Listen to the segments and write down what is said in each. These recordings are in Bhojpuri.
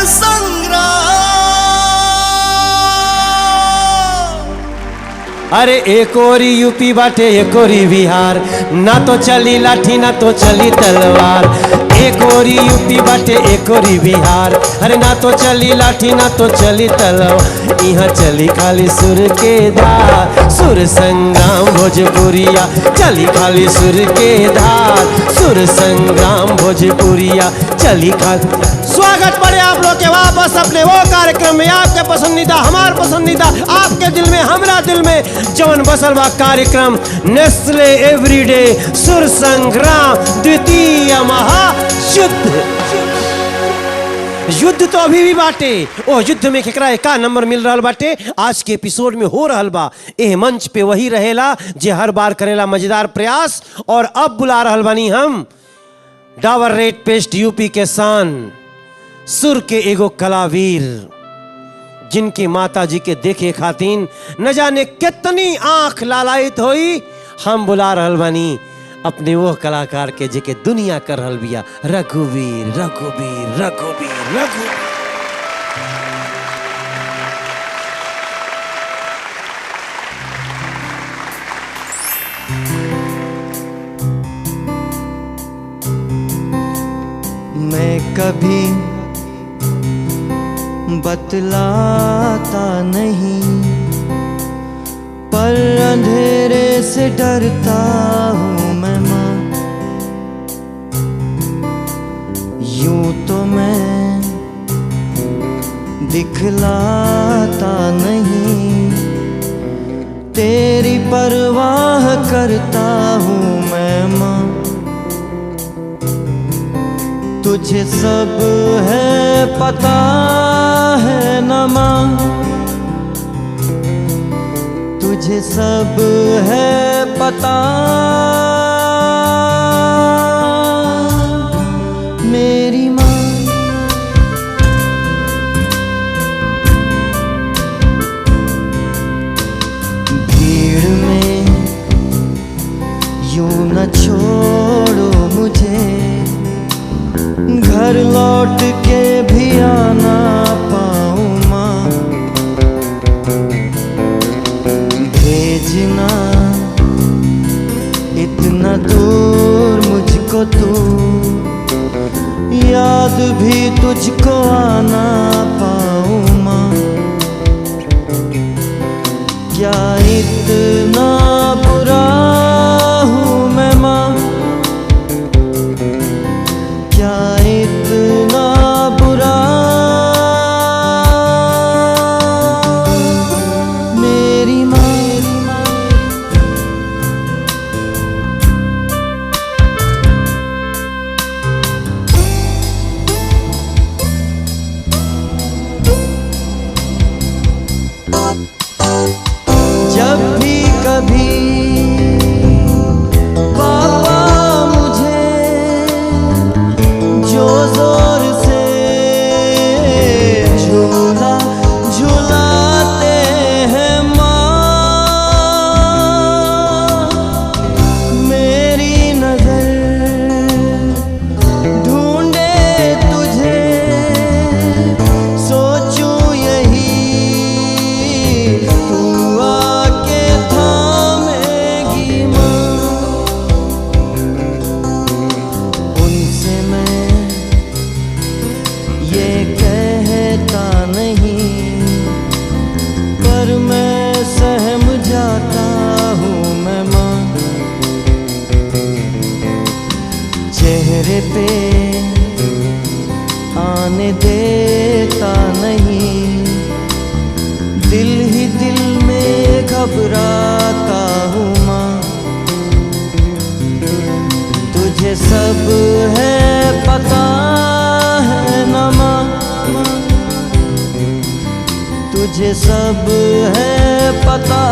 संग्राम। अरे एक ओरी यूपी बाटे एक ओरी बिहार, ना तो चली लाठी ना तो चली तलवार। एक ओरी यूपी बाटे एक ओरी बिहार, अरे ना तो चली लाठी ना तो चली तलवार। यहाँ चली खाली सुर के धार, सुर संग्राम भोजपुरिया चली खाली सुर के धार, सुर संग्राम भोजपुरिया चली खाली। स्वागत पड़े आप लोग के वापस अपने वो कार्यक्रम में, आपके पसंदीदा हमार पसंदीदा, आपके दिल में हमरा दिल में जवन बसल बा कार्यक्रम नेस्ले एवरीडे सुर संग्राम द्वितीय महायुद्ध। युद्ध तो अभी भी बाटे, ओ युद्ध में केकरा का नंबर मिल रहा बाटे आज के एपिसोड में हो रहल बा। एह मंच पे वही रहेला जे हर बार करेला मजेदार प्रयास, और अब बुला रहल बानी हम डाबर रेड पेस्ट यूपी के शान सुर के एगो कलावीर, जिनकी माता जी के देखे खातिन न जाने कितनी आंख लालायित होई। हम बुला रहल बानी अपने वो कलाकार के जेके दुनिया कर रहल बिया, रघुवीर रघुवीर रघुवीर रघुवीर। मैं कभी बतलाता नहीं, पर अंधेरे से डरता हूँ मैं माँ। यूं तो मैं दिखलाता नहीं, तेरी परवाह करता हूँ मैं माँ। तुझे सब है पता है न माँ, तुझे सब है पता मेरी माँ। भीड़ में यूं न छोड़ो मुझे, घर लौट के भी आना पाऊँ माँ। भेजना इतना दूर मुझको तू, याद भी तुझको आना पाऊँ माँ। क्या इतना बुरा हूँ मैं माँ, क्या इतना बुरा मेरी माँ। जब भी कभी पापा मुझे जो जोर से झूला झूलाते हैं माँ, मेरी नजर ढूंढे तुझे, सोचूं यही तू आके थामेगी माँ। उनसे मैं ये कहता नहीं, पर मैं सहम जाता हूँ मैं माँ। चेहरे पे आने देता नहीं, दिल ही दिल में घबराता हूँ माँ। तुझे सब है पता है न माँ, तुझे सब है पता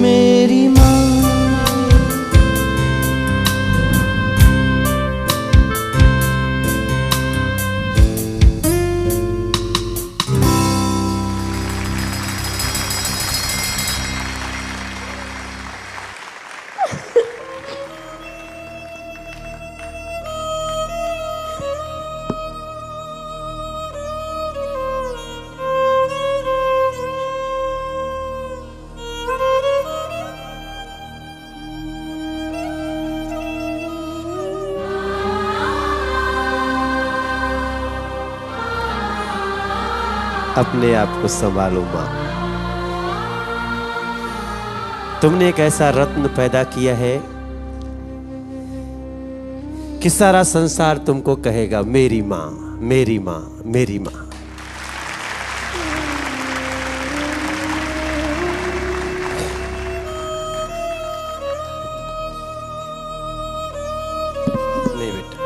मेरी माँ। अपने आप को संभालो माँ। तुमने एक ऐसा रत्न पैदा किया है कि सारा संसार तुमको कहेगा मेरी माँ, मेरी माँ, मेरी माँ। नहीं बेटा,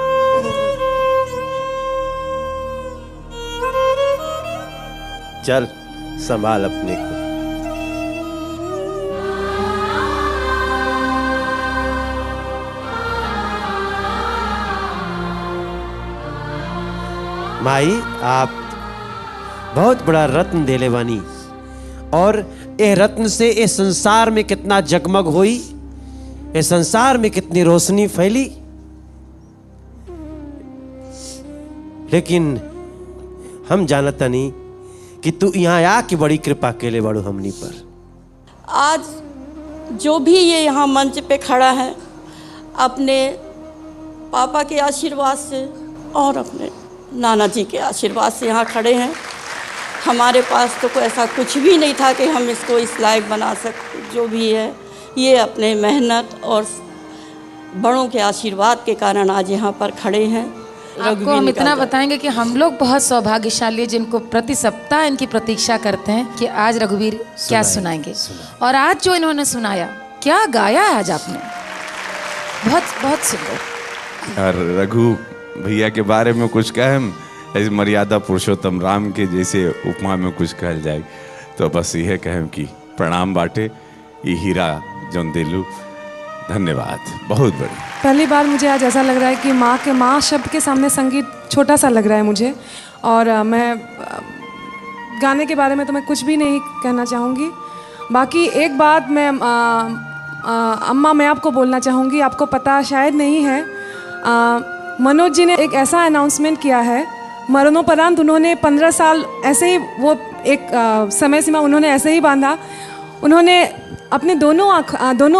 चल संभाल अपने को। माई आप बहुत बड़ा रत्न देले बानी और ये रत्न से ये संसार में कितना जगमग हुई, ये संसार में कितनी रोशनी फैली, लेकिन हम जानता नहीं कि तू यहाँ आके बड़ी कृपा केले बड़ू हमनी पर। आज जो भी ये यहाँ मंच पे खड़ा है अपने पापा के आशीर्वाद से और अपने नाना जी के आशीर्वाद से यहाँ खड़े हैं। हमारे पास तो कोई ऐसा कुछ भी नहीं था कि हम इसको इस लायक बना सकते। जो भी है ये अपने मेहनत और बड़ों के आशीर्वाद के कारण आज यहाँ पर खड़े हैं। आपको हम इतना बताएंगे कि हम लोग बहुत सौभाग्यशाली हैं जिनको प्रति सप्ताह इनकी प्रतीक्षा करते हैं कि आज रघुवीर क्या सुनाएंगे। और आज जो इन्होंने सुनाया, क्या गाया है आज आपने, बहुत बहुत सुंदर। और रघु भैया के बारे में कुछ कहें, ऐसे मर्यादा पुरुषोत्तम राम के जैसे उपमा में कुछ कहल जाए तो बस यह कहें कि प्रणाम बाटे, ये हीरा जोन दिलू, धन्यवाद, बहुत बड़ी। पहली बार मुझे आज ऐसा लग रहा है कि माँ के माँ शब्द के सामने संगीत छोटा सा लग रहा है मुझे। और मैं गाने के बारे में तो मैं कुछ भी नहीं कहना चाहूँगी। बाकी एक बात मैं अम्मा मैं आपको बोलना चाहूँगी, आपको पता शायद नहीं है, मनोज जी ने एक ऐसा अनाउंसमेंट किया है, मरणोपरांत उन्होंने 15 साल ऐसे ही वो एक समय सीमा उन्होंने ऐसे ही बांधा। उन्होंने अपने दोनों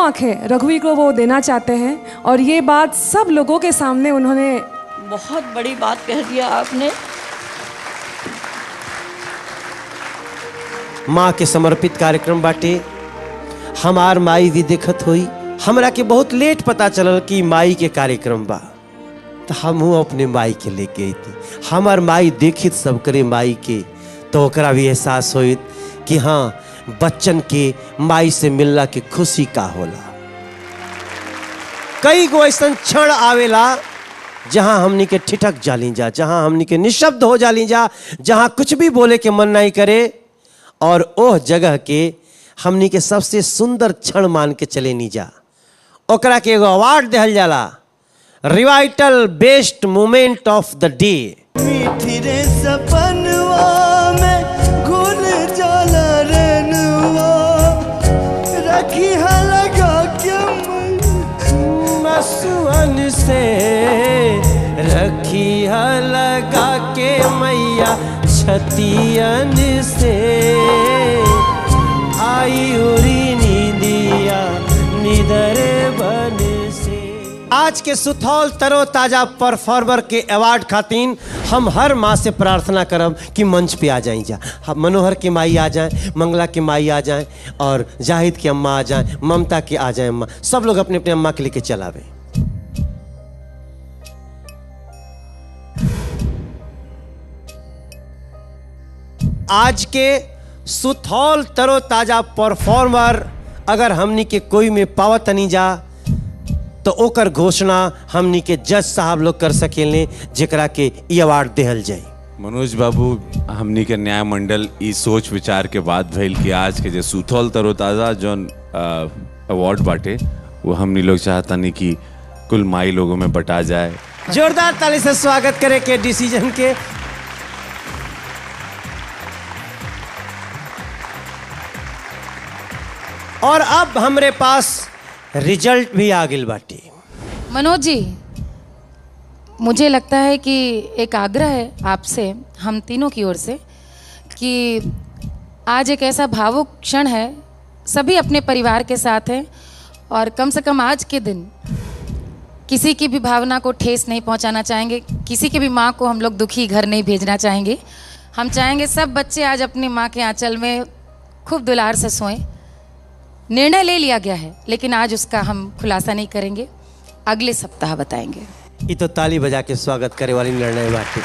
आँखें रघुवीर को वो देना चाहते हैं और ये बात सब लोगों के सामने उन्होंने बहुत बड़ी बात कह दिया आपने। माँ के समर्पित कार्यक्रम बाटे, हमार माई भी देखत हुई। हमरा के बहुत लेट पता चलल कि माई के कार्यक्रम बा, तो हमहू अपने माई के लेके आई थी। हमार माई देखित सब करे माई के, तो ओकरा भी एहसास होइत कि हाँ बच्चन के माई से मिलना के खुशी का होला। कई गो ऐसा क्षण आवेला जहां हमनी के ठिठक जाली जा, जहां हमनी के निशब्द हो जाली जा, जहां कुछ भी बोले के मन नहीं करे, और ओह जगह के हमनी के सबसे सुंदर क्षण मान के चले नी जा। ओकरा के एगो अवार्ड देहल जाला, Revital best moment of the day. मीठी रे सपनवा में घुल जाला रनवा, रखी लगा के मसुअन से, रखी लगा के मैया छतियन से, आई उरी नींदिया निदरे बन से। आज के सुथौल तरो ताजा परफॉर्मर के अवार्ड खातिर हम हर माँ से प्रार्थना करब कि मंच पे आ जाए जा। हम मनोहर के माई आ जाएं, मंगला के माई आ जाएं, और जाहिद की अम्मा आ जाएं, ममता के आ जाएं अम्मा, सब लोग अपने अपने अम्मा के लेके चलावे। आज के सुथौल तरो ताजा परफॉर्मर अगर हमनी के कोई में पावत नहीं जा तो ओकर घोषणा हमनी के जज साहब लोग कर सकेले, जेकरा के ई अवार्ड देहल जाए। मनोज बाबू, हमनी के न्याय मंडल ई सोच विचार के बाद भइल कि आज के जो सुथौल तरोताजा जोन अवार्ड बाटे वो हमनी लोग चाहता नहीं कि कुल माई लोगों में बटा जाए। जोरदार ताली से स्वागत करे के डिसीजन के। और अब हमरे पास रिजल्ट भी आ गइल बाटे। मनोज जी, मुझे लगता है कि एक आग्रह है आपसे, हम तीनों की ओर से, कि आज एक ऐसा भावुक क्षण है, सभी अपने परिवार के साथ हैं और कम से कम आज के दिन किसी की भी भावना को ठेस नहीं पहुंचाना चाहेंगे, किसी की भी माँ को हम लोग दुखी घर नहीं भेजना चाहेंगे। हम चाहेंगे सब बच्चे आज अपनी माँ के आंचल में खूब दुलार से सोएं। निर्णय ले लिया गया है, लेकिन आज उसका हम खुलासा नहीं करेंगे, अगले सप्ताह बताएंगे। ये तो ताली बजा के स्वागत करे वाली निर्णय बाटे।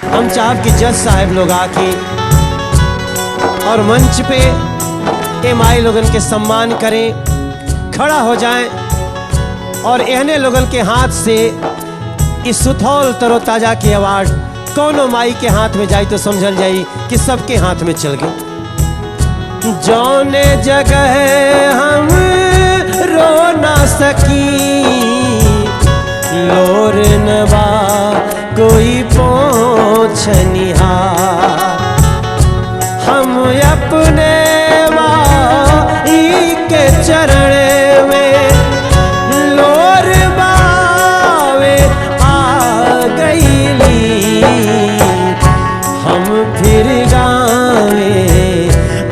हम चाहब कि जज साहब लोग आके और मंच पे ए माई लोगन के सम्मान करें, खड़ा हो जाएं और एहने लोगन के हाथ से इस सुथौल तरोताजा की अवार्ड कोनो माई के हाथ में जाई तो समझल जाई कि सबके हाथ में चल गई। जौने जगह हम रो ना सकी लोर नवा कोई पोछनिहार, हम अपने माई के चरण में लोर बावे आ गईली, हम फिर गावे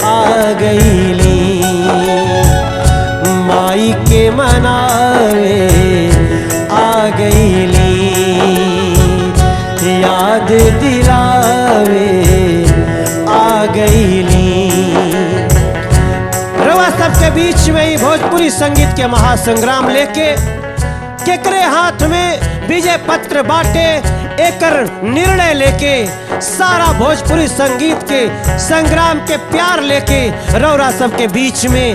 आ गईली, माई के मनावे आ गईली, याद दिलावे आ गईली। रवा सबके बीच में ही भोजपुरी संगीत के महासंग्राम लेके केकरे हाथ में विजय पत्र बाटे एकर निर्णय लेके सारा भोजपुरी संगीत के संग्राम के प्यार लेके रौरा सबके बीच में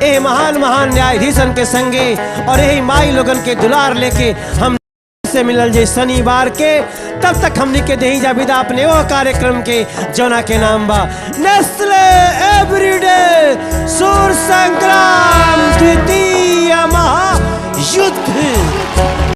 ए महान महान न्यायाधीशन के संगे और यही माई लोगन के दुलार लेके हम से मिलल जे शनिवार के। तब तक हमनी के देही जा विदा अपने वो कार्यक्रम के जौना के नाम बा नेस्ले एवरीडे सुर संग्राम द्वितीय।